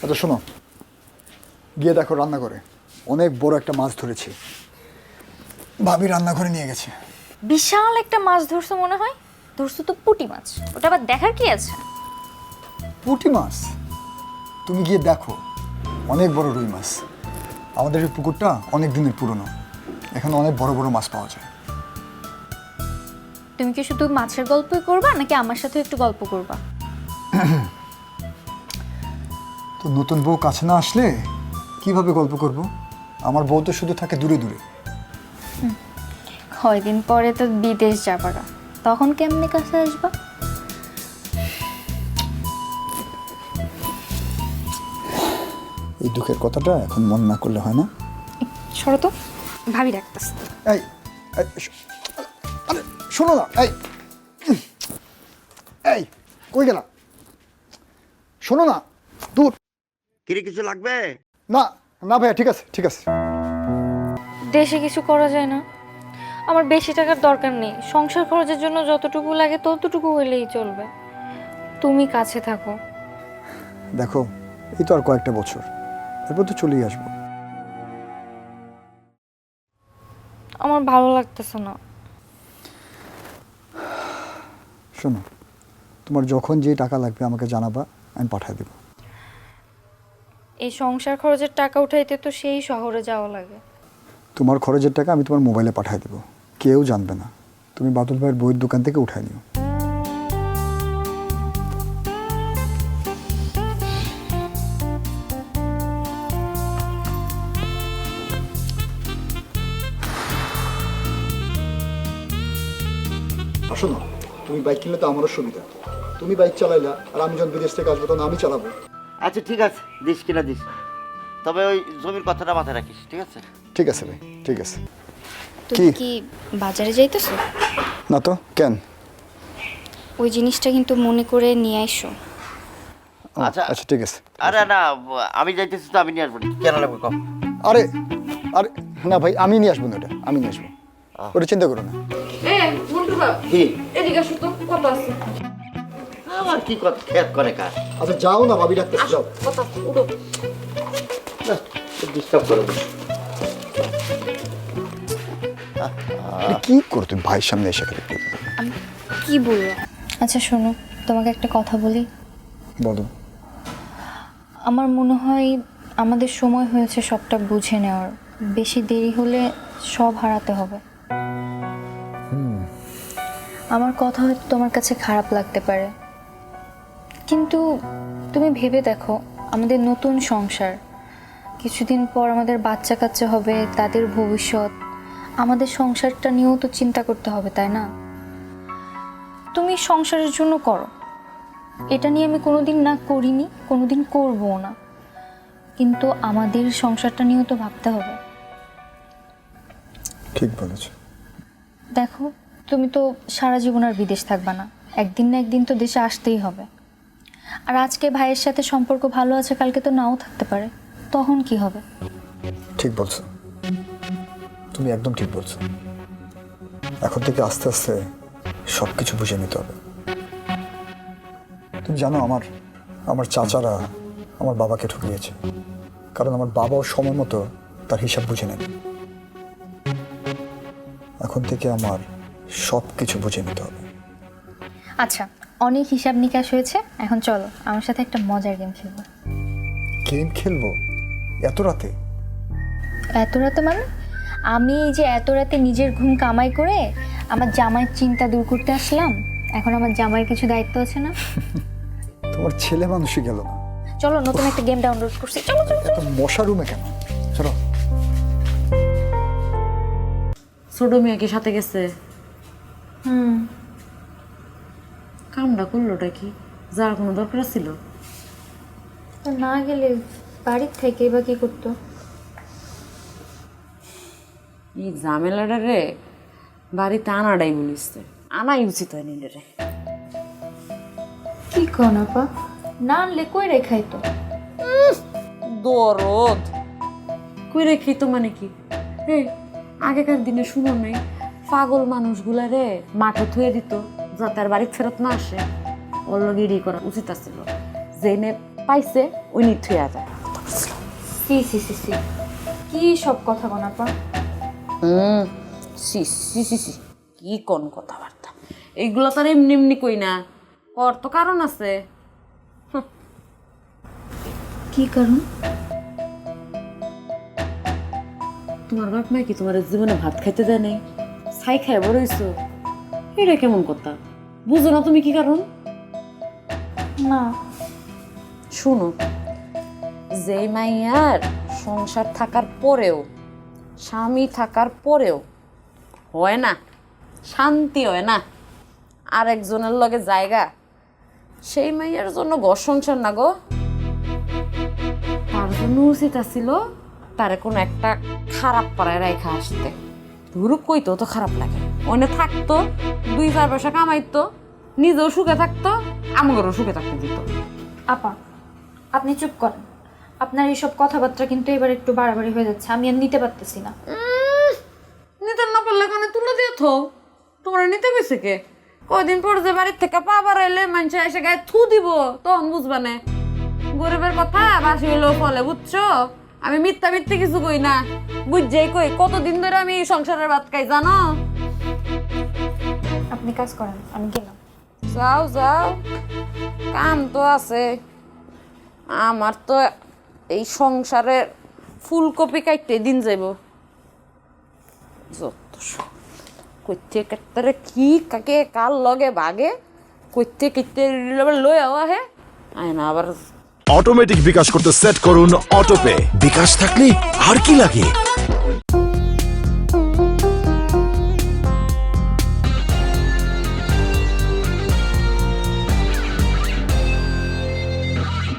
আচ্ছা শোনো, গিয়ে দেখো রান্না করে অনেক বড় একটা মাছ ধরেছি, ভাবি রান্না করে নিয়ে গেছে। বিশাল একটা মাছ ধরছো মনে হয়। ধরছো তো পুঁটি মাছ, ওটা আবার দেখার কি আছে? পুঁটি মাছ? তুমি গিয়ে দেখো, অনেক বড় রুই মাছ। আমাদের এই পুকুরটা অনেক দিনের পুরনো, এখানে অনেক বড় বড় মাছ পাওয়া যায়। তুমি কি শুধু মাছের গল্পই করবা নাকি আমার সাথে একটু গল্প করবা? তো নতুন বউ কাছে না আসলে কিভাবে গল্প করব? আমার বউ তো শুধু থাকে দূরে দূরে। কয়দিন পরে তো বিদেশ যাবারা, তখন কেমনে কাছে আসবা? এই দুঃখের কথাটা এখন মন না করলে হয় না। সরো তো, ভাবি রাখতেছে। এই আরে শোনো না, এই কই গেলা? শোনো না, দূর। কিরে কিছু লাগবে? না না ভাইয়া, ঠিক আছে ঠিক আছে। দেশে কিছু করা যায় না? আমার বেশি টাকার দরকার নেই, সংসার খরচের জন্য যতটুকু লাগে ততটুকু হইলেই চলবে। তুমি কাছে থাকো। দেখো, এই তো আর কয়েকটা বছর, এরপর তো চলেই আসবো। আমার ভালো লাগতেছে না। শোনো, তোমার যখন যে টাকা লাগবে আমাকে জানাবা, আমি পাঠিয়ে দেবো। এই সংসার খরচের টাকা উঠাইতে তো সেই শহরে যাওয়া লাগে। তোমার খরচের টাকা আমি তোমার মোবাইলে পাঠিয়ে দেবো, কেউ জানবে না। তুমি বাদল ভাইয়ের বইয়ের দোকান থেকে উঠাই নিও। আসো না, তুমি বাইক কিনলে তো আমারও সুবিধা। তুমি বাইক চালাইলা, আর আমি যখন বিদেশ থেকে আসবো তখন আমি চালাবো। আচ্ছা ঠিক আছে, দিস কিনা দিস, তবে ওই জমির কথাটা মাথায় রাখিস, ঠিক আছে? ঠিক আছে ভাই, ঠিক আছে। তুমি কি বাজারে যাইতেছো? না তো, কেন? ওই জিনিসটা কিন্তু মনে করে নিয়ে আইসো। আচ্ছা আচ্ছা ঠিক আছে। আরে না, আমি যাইতেছি তো, আমি নিয়ে আসবো। কেন লাগবে কম? আরে আরে না ভাই, আমি নিয়ে আসবো না, ওটা আমি নিয়ে আসবো, ওটা চিন্তা করো না। কি এদিকে আসো তো, কথা আছে। আমার কি কথা খেয়াল করে কার? আচ্ছা যাও না, ভাবি ডাকতেছে, যাও। কথা উঠো। ডিস্টার্ব করে দিস। কি করো তুমি ভাইয়ের সামনে এসে খেলে? আমি কি বলবো? আচ্ছা শোনো, তোমাকে একটা কথা বলি। বলো। আমার মনে হয় আমাদের সময় হয়েছে সবটা বুঝে নেওয়ার। বেশি দেরি হলে সব হারাতে হবে। আমার কথা হয়তো তোমার কাছে খারাপ লাগতে পারে, কিন্তু তুমি ভেবে দেখো, আমাদের নতুন সংসার, কিছুদিন পর আমাদের বাচ্চা কাচ্চা হবে, তাদের ভবিষ্যৎ, আমাদের সংসারটা নিয়েও তো চিন্তা করতে হবে, তাই না? তুমি সংসারের জন্য করো, এটা নিয়ে আমি কোনোদিন না করিনি, কোনোদিন করবও না, কিন্তু আমাদের সংসারটা নিয়েও তো ভাবতে হবে। ঠিক বলেছো। দেখো, তুমি তো সারা জীবন আর বিদেশ থাকবা না, একদিন না একদিন তো দেশে আসতেই হবে। আর আজকে ভাইয়ের সাথে সম্পর্ক ভালো আছে, কালকে তো নাও থাকতে পারে, তখন কি হবে? ঠিক বলছো, তুমি একদম ঠিক বলছো। এখন থেকে আস্তে আস্তে সব কিছু বুঝে নিতে হবে। তুমি জানো, আমার আমার চাচারা আমার বাবাকে ঠকিয়েছে, কারণ আমার বাবাও সময় মতো তার হিসাব বুঝে নেন। এখন থেকে আমার সব কিছু বুঝে নিতে হবে। আচ্ছা, অনেক হিসাব নিকাশ হয়েছে, এখন চলো আমার সাথে একটা মজার গেম খেলবো। গেম খেলবো এত রাতে? এত রাতে মানে? আমি এই যে এত রাতে নিজের ঘুম কামাই করে আমার জামাইয়ের চিন্তা দূর করতে আসলাম, এখন আমার জামাইয়ের কিছু দায়িত্ব আছে না? তোমার ছেলে মানুষই গেল না। চলো, নতুন একটা গেম ডাউনলোড করছি, চলো চলো। এত মশা রুমে কেন? চলো। ছোট মেয়েকে সাথে গেছে। কামটা করলোটা কি? যার কোনো দরকার ছিল? না গেলে বাড়ির থেকে বা কি করতো? এই ঝামেলাটা রে বাড়িতে আনাটাই বলিসছে, আনাই উচিত হয়নি রে। কি কন আপা, না আনলে কই রেখাই তো। দরদ কই রেখি তো মানে কি? হে, আগেকার দিনে শুনো নাই, পাগল মানুষগুলা রে মাঠে থুয়ে দিত যাতে আর বাড়ি ফেরত না আসে। ওর লগে করা উচিত আছিল, জেনে পাইছে ওই নিথুয়া যায়। সি সি সি সি কি সব কথা বল আপা? সি সি সি সি কি কোন কথাবার্তা, এইগুলো তো আর এমনি এমনি কই না, ওর তো কারণ আছে। কি কারণ? তোমার বাপ মা কি তোমার জীবনে ভাত খাইতে দেয় নাই? ছাই খাই বড় হইছো, এটা কেমন কথা? বুঝো না তুমি কি কারণ? না। শুনো, যে মাইয়ার সংসার থাকার পরেও, স্বামী থাকার পরেও হয় না, শান্তি হয় না, আর একজনের লগে জায়গা, সেই মাইয়ার জন্য ঘর সংসার না গো। তার জন্য উচিত আছিল তারে কোনো একটা খারাপ পাড়ায় রেখা আসতে। ধুরুক কইতো তো খারাপ লাগে, ওনে থাকতো, 2-4 পয়সা কামাইতো, নিজেও সুখে থাকতো, আমাদেরও সুখে থাকতে দিত। আপা আপনি চুপ করেন, আপনার এইসব কথাবার্তা কিন্তু এবার একটু বাড়াবাড়ি হয়ে যাচ্ছে, আমি আর নিতে পারতেছি না। নিতে না পারলে কানে তুলে দিয়ে থো, তোমরা নিতে গেছে কে? কয়দিন পর যে বাড়ির থেকে পা বাড়াইলে মানুষ এসে গায়ে থু দিব, তখন বুঝবা না। গরিবের কথা বাসি হইলেও ফলে, বুঝছো? আমি মিথ্যা মিথ্যে কিছু কই না, বুঝছেই কই কতদিন ধরে আমি এই সংসারের ভাত খাই জানো? আপনি কাজ করেন, আমি গেলাম। যাও যাও, কাম তো আছে আমার, তো এই সংসারে ফুলকপি কাটতে দিন যাইব। যত কইতে কাটতে কি কাকে কাল লগে ভাগে, কইতে কইতে লই আওয়া হে আয় না আবার। অটোমেটিক বিকাশ করতে সেট করুন অটোপে। বিকাশ থাকলে আর কি লাগে।